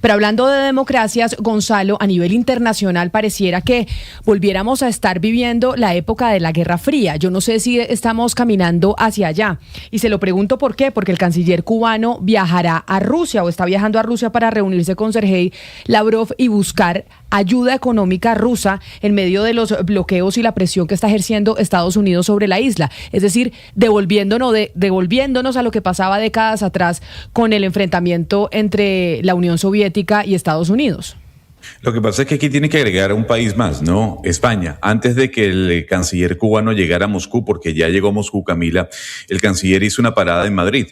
Pero hablando de democracias, Gonzalo, a nivel internacional pareciera que volviéramos a estar viviendo la época de la Guerra Fría. Yo no sé si estamos caminando hacia allá. Y se lo pregunto por qué, porque el canciller cubano viajará a Rusia o está viajando a Rusia para reunirse con Sergei Lavrov y buscar ayuda económica rusa en medio de los bloqueos y la presión que está ejerciendo Estados Unidos sobre la isla. Es decir, devolviéndonos a lo que pasaba décadas atrás con el enfrentamiento entre la Unión Soviética y Estados Unidos. Lo que pasa es que aquí tiene que agregar un país más, ¿no? España. Antes de que el canciller cubano llegara a Moscú, porque ya llegó a Moscú, Camila, el canciller hizo una parada en Madrid.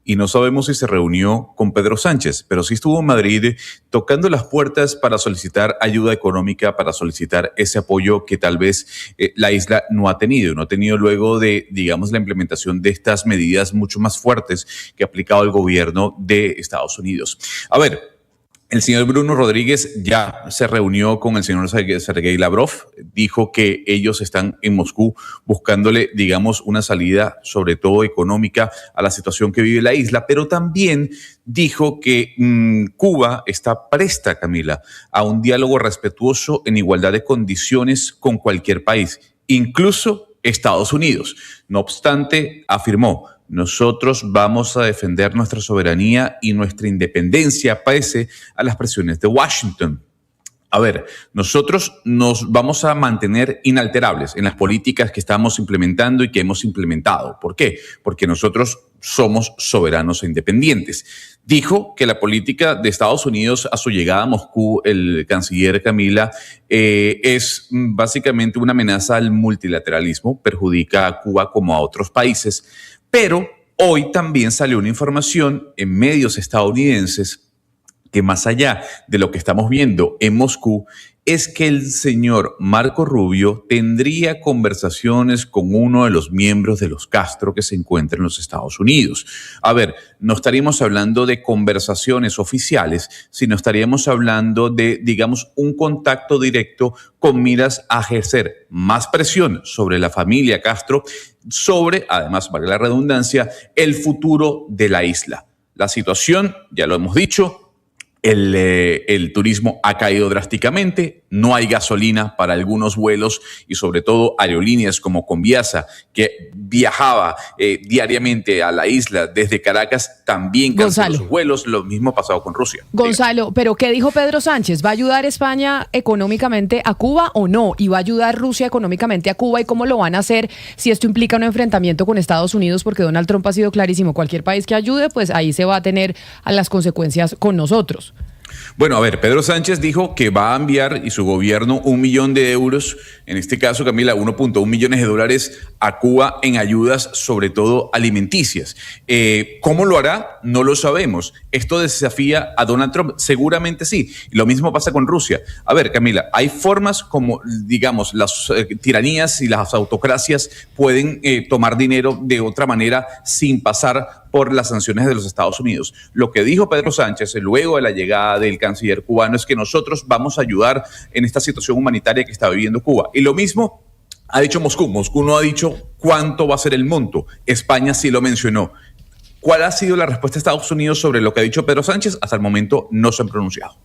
Y no sabemos si se reunió con Pedro Sánchez, pero sí estuvo en Madrid tocando las puertas para solicitar ayuda económica, para solicitar ese apoyo que tal vez la isla no ha tenido luego de, digamos, la implementación de estas medidas mucho más fuertes que ha aplicado el gobierno de Estados Unidos. A ver, el señor Bruno Rodríguez ya se reunió con el señor Sergei Lavrov, dijo que ellos están en Moscú buscándole, digamos, una salida, sobre todo económica, a la situación que vive la isla, pero también dijo que Cuba está presta, Camila, a un diálogo respetuoso en igualdad de condiciones con cualquier país, incluso Estados Unidos. No obstante, afirmó: nosotros vamos a defender nuestra soberanía y nuestra independencia pese a las presiones de Washington. A ver, nosotros nos vamos a mantener inalterables en las políticas que estamos implementando y que hemos implementado. ¿Por qué? Porque nosotros somos soberanos e independientes. Dijo que la política de Estados Unidos a su llegada a Moscú, el canciller Camila, es básicamente una amenaza al multilateralismo, perjudica a Cuba como a otros países. Pero hoy también salió una información en medios estadounidenses que más allá de lo que estamos viendo en Moscú, es que el señor Marco Rubio tendría conversaciones con uno de los miembros de los Castro que se encuentra en los Estados Unidos. A ver, no estaríamos hablando de conversaciones oficiales, sino estaríamos hablando de, digamos, un contacto directo con miras a ejercer más presión sobre la familia Castro, sobre, además, vale la redundancia, el futuro de la isla. La situación, ya lo hemos dicho, el turismo ha caído drásticamente, no hay gasolina para algunos vuelos y sobre todo aerolíneas como Conviasa, que viajaba diariamente a la isla desde Caracas, también canceló sus vuelos. Lo mismo ha pasado con Rusia. Gonzalo, ¿pero qué dijo Pedro Sánchez? ¿Va a ayudar España económicamente a Cuba o no? ¿Y va a ayudar Rusia económicamente a Cuba? ¿Y cómo lo van a hacer si esto implica un enfrentamiento con Estados Unidos? Porque Donald Trump ha sido clarísimo, cualquier país que ayude, pues ahí se va a tener a las consecuencias con nosotros. Bueno, a ver, Pedro Sánchez dijo que va a enviar, y su gobierno, 1 millón de euros, en este caso, Camila, 1.1 millones de dólares a Cuba en ayudas, sobre todo alimenticias. ¿Cómo lo hará? No lo sabemos. ¿Esto desafía a Donald Trump? Seguramente sí. Y lo mismo pasa con Rusia. A ver, Camila, hay formas como, digamos, las tiranías y las autocracias pueden tomar dinero de otra manera sin pasar por las sanciones de los Estados Unidos. Lo que dijo Pedro Sánchez luego de la llegada del canciller cubano es que nosotros vamos a ayudar en esta situación humanitaria que está viviendo Cuba. Y lo mismo ha dicho Moscú. Moscú no ha dicho cuánto va a ser el monto. España sí lo mencionó. ¿Cuál ha sido la respuesta de Estados Unidos sobre lo que ha dicho Pedro Sánchez? Hasta el momento no se han pronunciado.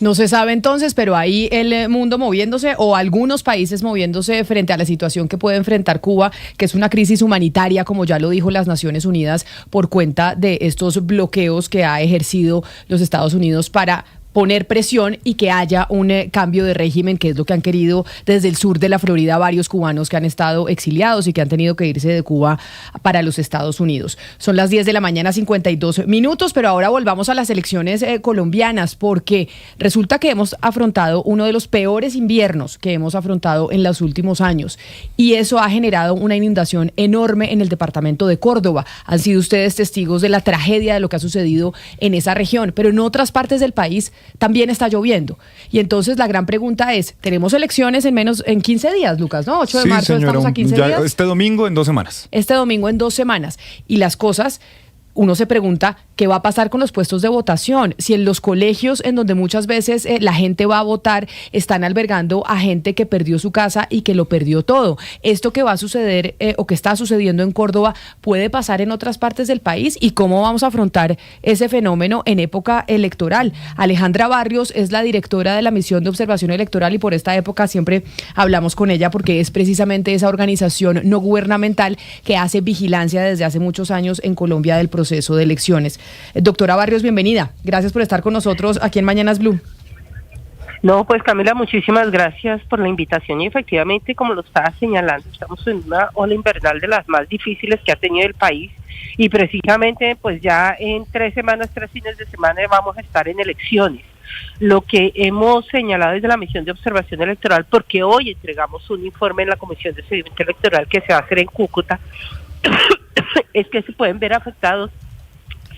No se sabe entonces, pero ahí el mundo moviéndose o algunos países moviéndose frente a la situación que puede enfrentar Cuba, que es una crisis humanitaria, como ya lo dijo las Naciones Unidas, por cuenta de estos bloqueos que ha ejercido los Estados Unidos para poner presión y que haya un cambio de régimen, que es lo que han querido desde el sur de la Florida varios cubanos que han estado exiliados y que han tenido que irse de Cuba para los Estados Unidos. Son las 10 de la mañana, 52 minutos, pero ahora volvamos a las elecciones colombianas, porque resulta que hemos afrontado uno de los peores inviernos que hemos afrontado en los últimos años, y eso ha generado una inundación enorme en el departamento de Córdoba. Han sido ustedes testigos de la tragedia de lo que ha sucedido en esa región, pero en otras partes del país también está lloviendo. Y entonces la gran pregunta es, tenemos elecciones en 15 días, Lucas, ¿no? 8 de marzo, señora, estamos a 15 días. Este domingo en 2 semanas. Este domingo en 2 semanas. Y las cosas, uno se pregunta qué va a pasar con los puestos de votación, si en los colegios en donde muchas veces la gente va a votar están albergando a gente que perdió su casa y que lo perdió todo. Esto que va a suceder o que está sucediendo en Córdoba puede pasar en otras partes del país, y cómo vamos a afrontar ese fenómeno en época electoral. Alejandra Barrios es la directora de la Misión de Observación Electoral, y por esta época siempre hablamos con ella porque es precisamente esa organización no gubernamental que hace vigilancia desde hace muchos años en Colombia del proceso de elecciones. Doctora Barrios, bienvenida. Gracias por estar con nosotros aquí en Mañanas Blue. No, pues Camila, muchísimas gracias por la invitación, y efectivamente, como lo estaba señalando, estamos en una ola invernal de las más difíciles que ha tenido el país, y precisamente pues ya en 3 semanas, 3 fines de semana vamos a estar en elecciones. Lo que hemos señalado desde la Misión de Observación Electoral, porque hoy entregamos un informe en la Comisión de Seguimiento Electoral que se va a hacer en Cúcuta, es que se pueden ver afectados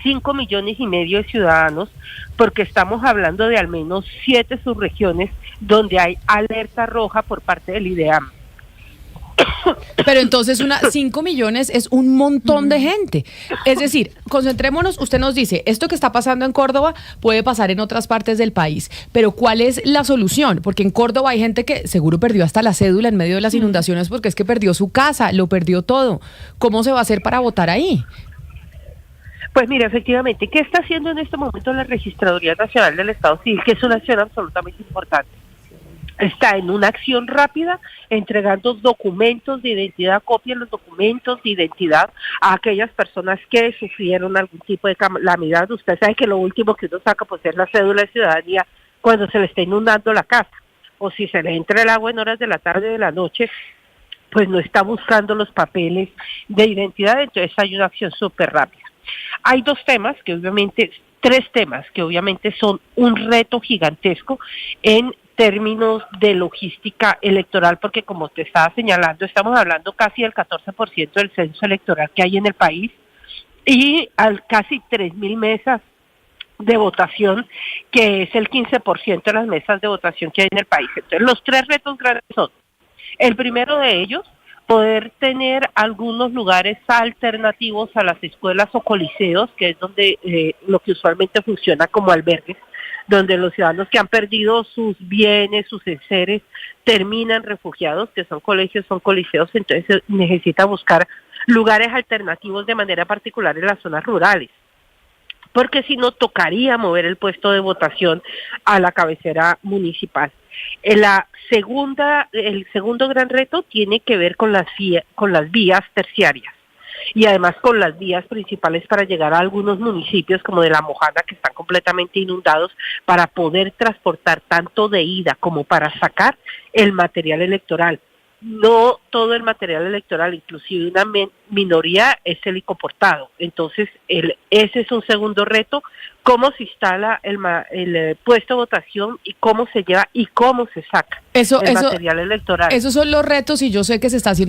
5,5 millones de ciudadanos, porque estamos hablando de al menos 7 subregiones donde hay alerta roja por parte del IDEAM. Pero entonces 5 millones es un montón de gente. Es decir, concentrémonos, usted nos dice, esto que está pasando en Córdoba puede pasar en otras partes del país, pero ¿cuál es la solución? Porque en Córdoba hay gente que seguro perdió hasta la cédula en medio de las inundaciones, porque es que perdió su casa, lo perdió todo. ¿Cómo se va a hacer para votar ahí? Pues mira, efectivamente, ¿qué está haciendo en este momento la Registraduría Nacional del Estado Civil? Que es una acción absolutamente importante. Está en una acción rápida, entregando documentos de identidad, copian los documentos de identidad a aquellas personas que sufrieron algún tipo de calamidad. Usted sabe que lo último que uno saca pues es la cédula de ciudadanía cuando se le está inundando la casa, o si se le entra el agua en horas de la tarde o de la noche, pues no está buscando los papeles de identidad. Entonces hay una acción súper rápida. Hay 3 temas que obviamente son un reto gigantesco en términos de logística electoral, porque como te estaba señalando, estamos hablando casi del 14% del censo electoral que hay en el país, y casi 3,000 mesas de votación, que es el 15% de las mesas de votación que hay en el país. Entonces, los 3 retos grandes son: el primero de ellos, poder tener algunos lugares alternativos a las escuelas o coliseos, que es donde lo que usualmente funciona como albergues, donde los ciudadanos que han perdido sus bienes, sus enseres, terminan refugiados, que son colegios, son coliseos. Entonces se necesita buscar lugares alternativos, de manera particular en las zonas rurales, porque si no tocaría mover el puesto de votación a la cabecera municipal. El segundo gran reto tiene que ver con las vías terciarias, y además con las vías principales para llegar a algunos municipios como de La Mojana, que están completamente inundados, para poder transportar tanto de ida como para sacar el material electoral. No todo el material electoral, inclusive una minoría, es helicoportado. Entonces, ese es un segundo reto: cómo se instala el puesto de votación, y cómo se lleva y cómo se saca el material electoral. Esos son los retos, y yo sé que se está haciendo